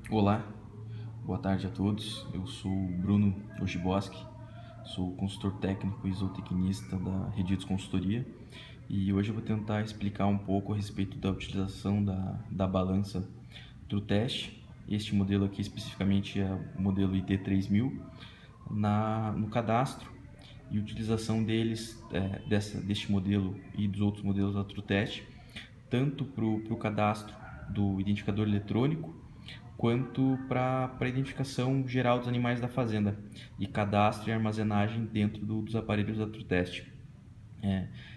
Olá, boa tarde a todos. Eu sou o Bruno Ogiboski, sou consultor técnico e zootecnista da Reditos Consultoria e hoje eu vou tentar explicar um pouco a respeito da utilização da balança TrueTest. Este modelo aqui especificamente é o modelo IT3000 no cadastro e utilização deste modelo e dos outros modelos da TrueTest, tanto para o cadastro do identificador eletrônico quanto para a identificação geral dos animais da fazenda e cadastro e armazenagem dentro dos aparelhos da TrueTest.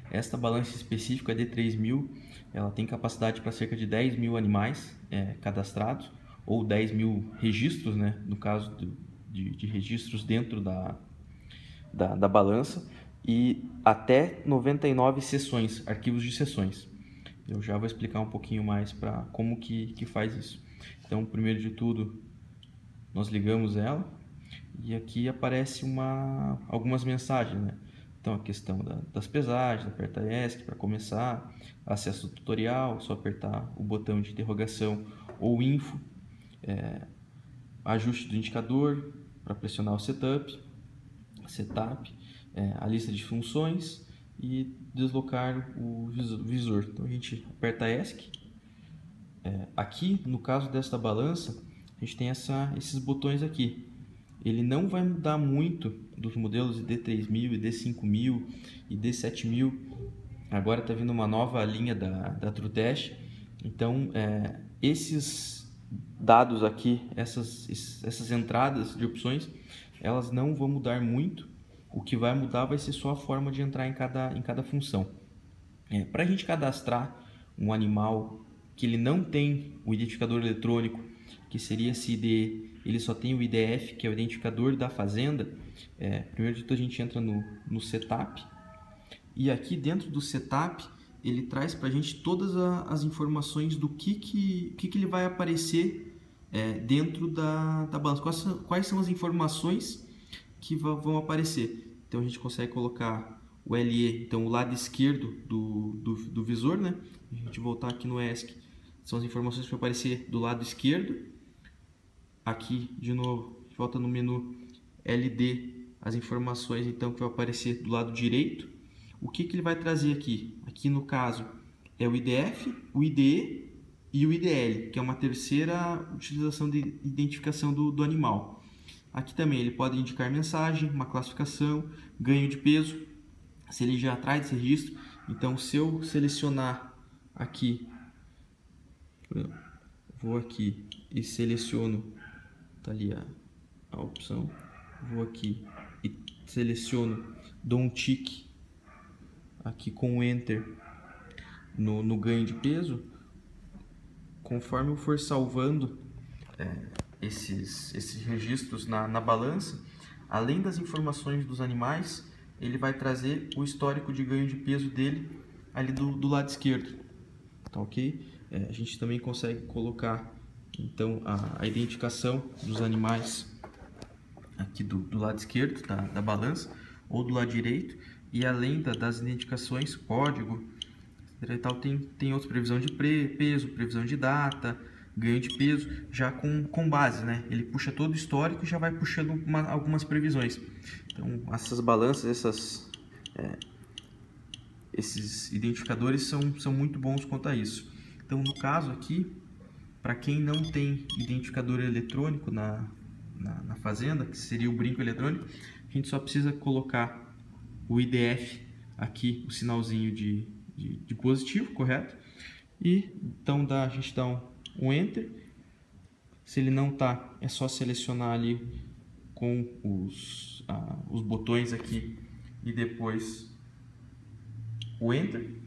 Esta balança específica, a D3000, ela tem capacidade para cerca de 10 mil animais cadastrados, ou 10 mil registros, né, no caso de registros dentro da balança, e até 99 sessões, arquivos de sessões. Eu já vou explicar um pouquinho mais para como que faz isso. Então, primeiro de tudo, nós ligamos ela e aqui aparece algumas mensagens, né? Então, a questão das pesagens, aperta ESC para começar, acesso ao tutorial, só apertar o botão de interrogação ou info, ajuste do indicador para pressionar o setup, a lista de funções e deslocar o visor. Então, a gente aperta ESC. Aqui, no caso desta balança, a gente tem esses botões aqui. Ele não vai mudar muito dos modelos ID3000, ID5000 e ID7000. Agora está vindo uma nova linha da TrueTest. Então, esses dados aqui, essas entradas de opções, elas não vão mudar muito. O que vai mudar vai ser só a forma de entrar em cada função. Para a gente cadastrar um animal que ele não tem o identificador eletrônico, que seria esse IDE, ele só tem o IDF, que é o identificador da fazenda. Primeiro de tudo a gente entra no setup, e aqui dentro do setup ele traz para a gente todas as informações do que ele vai aparecer dentro da balança, quais são as informações que vão aparecer. Então a gente consegue colocar o LE, então o lado esquerdo do visor, né? A gente voltar aqui no ESC, são as informações que vão aparecer do lado esquerdo. Aqui, de novo, a gente volta no menu LD, as informações então que vão aparecer do lado direito. O que ele vai trazer aqui? Aqui no caso é o IDF, o IDE e o IDL, que é uma terceira utilização de identificação do animal. Aqui também ele pode indicar mensagem, uma classificação, ganho de peso, se ele já traz esse registro. Então, se eu selecionar aqui, vou aqui e seleciono, tá ali a opção, vou aqui e seleciono, dou um tique aqui com o Enter no ganho de peso. Conforme eu for salvando esses registros na balança, além das informações dos animais, ele vai trazer o histórico de ganho de peso dele ali do lado esquerdo, tá ok? A gente também consegue colocar então a identificação dos animais aqui do lado esquerdo da balança ou do lado direito, e além das identificações, código e tal, tem outra previsão de peso, previsão de data, ganho de peso, já com base, né? Ele puxa todo o histórico e já vai puxando algumas previsões. Então, essas balanças, esses identificadores são muito bons quanto a isso. Então, no caso aqui, para quem não tem identificador eletrônico na fazenda, que seria o brinco eletrônico, a gente só precisa colocar o IDF aqui, o sinalzinho de positivo, correto? E então a gente dá um Enter. Se ele não tá, é só selecionar ali com os botões aqui e depois o Enter.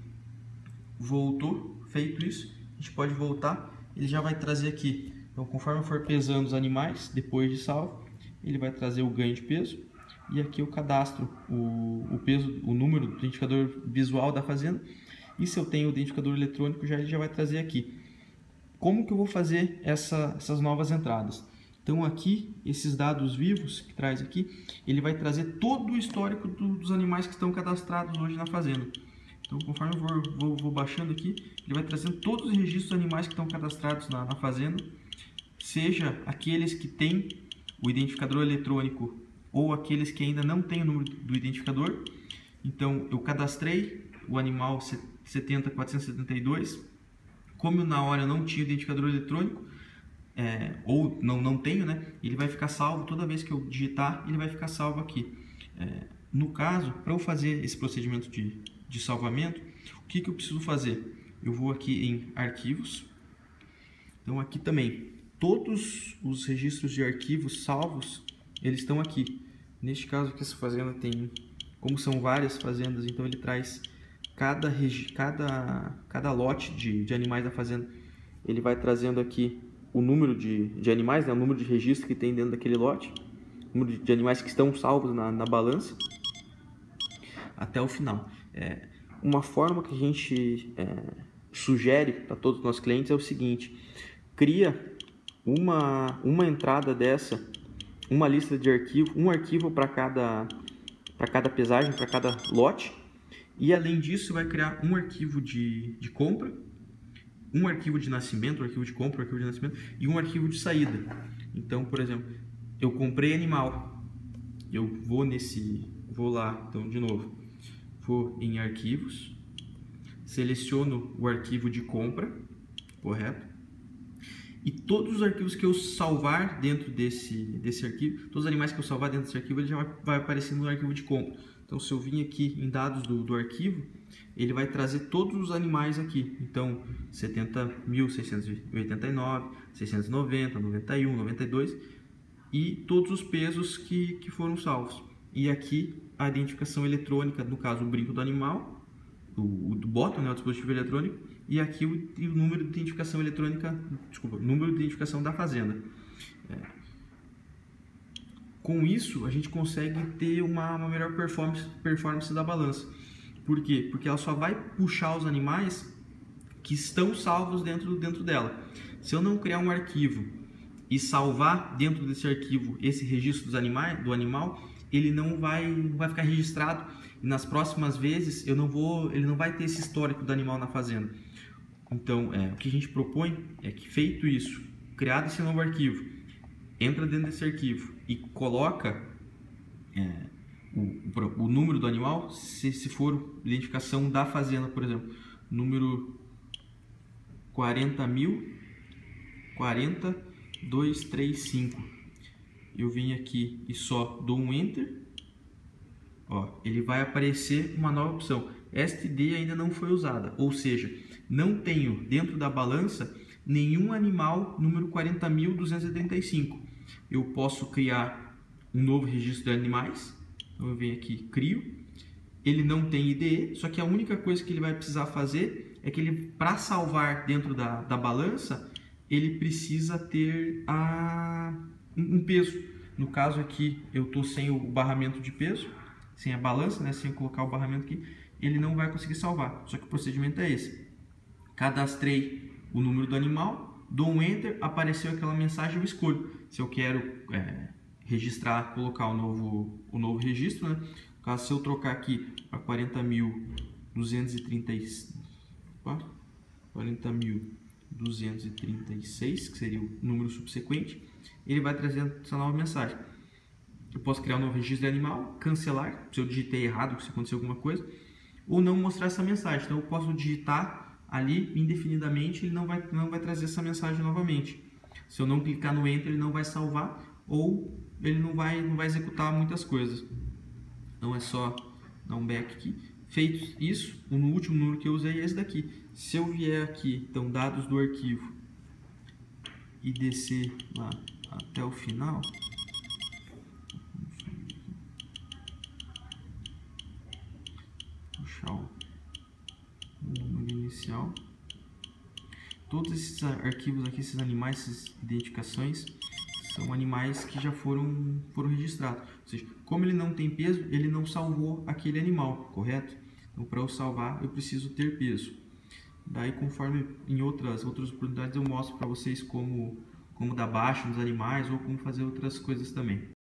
Voltou, feito isso, a gente pode voltar, ele já vai trazer aqui. Então, conforme eu for pesando os animais, depois de salvo, ele vai trazer o ganho de peso. E aqui eu cadastro o peso, o número do identificador visual da fazenda. E se eu tenho o identificador eletrônico, ele já vai trazer aqui. Como que eu vou fazer essas novas entradas? Então aqui, esses dados vivos que traz aqui, ele vai trazer todo o histórico dos animais que estão cadastrados hoje na fazenda. Então, conforme eu vou baixando aqui, ele vai trazendo todos os registros dos animais que estão cadastrados na fazenda. seja aqueles que têm o identificador eletrônico ou aqueles que ainda não têm o número do identificador. Então, eu cadastrei o animal 70472, como na hora eu não tinha identificador eletrônico, ou não tenho, né? Ele vai ficar salvo, toda vez que eu digitar, ele vai ficar salvo aqui. No caso, para eu fazer esse procedimento de salvamento, o que eu preciso fazer? Eu vou aqui em arquivos. Então aqui também, todos os registros de arquivos salvos, eles estão aqui. Neste caso aqui, essa fazenda tem, como são várias fazendas, então ele traz cada lote de animais da fazenda, ele vai trazendo aqui o número de animais, né, o número de registro que tem dentro daquele lote, o número de animais que estão salvos na balança, até o final. Uma forma que a gente sugere para todos os nossos clientes é o seguinte: cria uma entrada dessa, uma lista de arquivo, um arquivo para cada pesagem, para cada lote, e além disso vai criar um arquivo de compra, um arquivo de nascimento, um arquivo de compra, um arquivo de nascimento e um arquivo de saída. Então, por exemplo, eu comprei animal, eu vou lá, então de novo, vou em arquivos, seleciono o arquivo de compra, correto? E todos os arquivos que eu salvar dentro desse arquivo, todos os animais que eu salvar dentro desse arquivo, ele já vai aparecer no arquivo de compra. Então, se eu vim aqui em dados do arquivo, ele vai trazer todos os animais aqui. Então, 70.689, 690, 91, 92 e todos os pesos que foram salvos. E aqui a identificação eletrônica, no caso o brinco do animal, do bottom, né, o dispositivo eletrônico, e aqui o número de identificação eletrônica, desculpa, número de identificação da fazenda. Com isso, a gente consegue ter uma melhor performance da balança. Por quê? Porque ela só vai puxar os animais que estão salvos dentro dela. Se eu não criar um arquivo e salvar dentro desse arquivo esse registro do animal, ele não vai ficar registrado, e nas próximas vezes ele não vai ter esse histórico do animal na fazenda. Então, o que a gente propõe é que, feito isso, criado esse novo arquivo, entra dentro desse arquivo e coloca o número do animal, se for identificação da fazenda, por exemplo, número 40.040.235. Eu vim aqui e só dou um Enter, ele vai aparecer uma nova opção. Esta ID ainda não foi usada, ou seja, não tenho dentro da balança nenhum animal número 40.235. Eu posso criar um novo registro de animais. Então eu venho aqui, crio. Ele não tem IDE, só que a única coisa que ele vai precisar fazer é que ele, para salvar dentro da balança, ele precisa ter um peso. No caso aqui, eu estou sem o barramento de peso, sem a balança, né, sem eu colocar o barramento aqui, ele não vai conseguir salvar. Só que o procedimento é esse. Cadastrei o número do animal, dou um Enter, apareceu aquela mensagem, eu escolho se eu quero registrar, colocar o novo registro, né? No caso, se eu trocar aqui para 40.236, que seria o número subsequente, ele vai trazer essa nova mensagem. Eu posso criar um novo registro de animal, cancelar, se eu digitei errado, se aconteceu alguma coisa, ou não mostrar essa mensagem. Então eu posso digitar ali indefinidamente, ele não vai trazer essa mensagem novamente. Se eu não clicar no Enter, ele não vai salvar, ou ele não vai executar muitas coisas. Então é só dar um back aqui. Feito isso, o último número que eu usei é esse daqui. Se eu vier aqui, então dados do arquivo, e descer lá até o final, puxar o número inicial, todos esses arquivos aqui, esses animais, essas identificações, são animais que já foram registrados. Ou seja, como ele não tem peso, ele não salvou aquele animal, correto? Então, para eu salvar, eu preciso ter peso. Daí, conforme em outras oportunidades, eu mostro para vocês como dar baixa nos animais ou como fazer outras coisas também.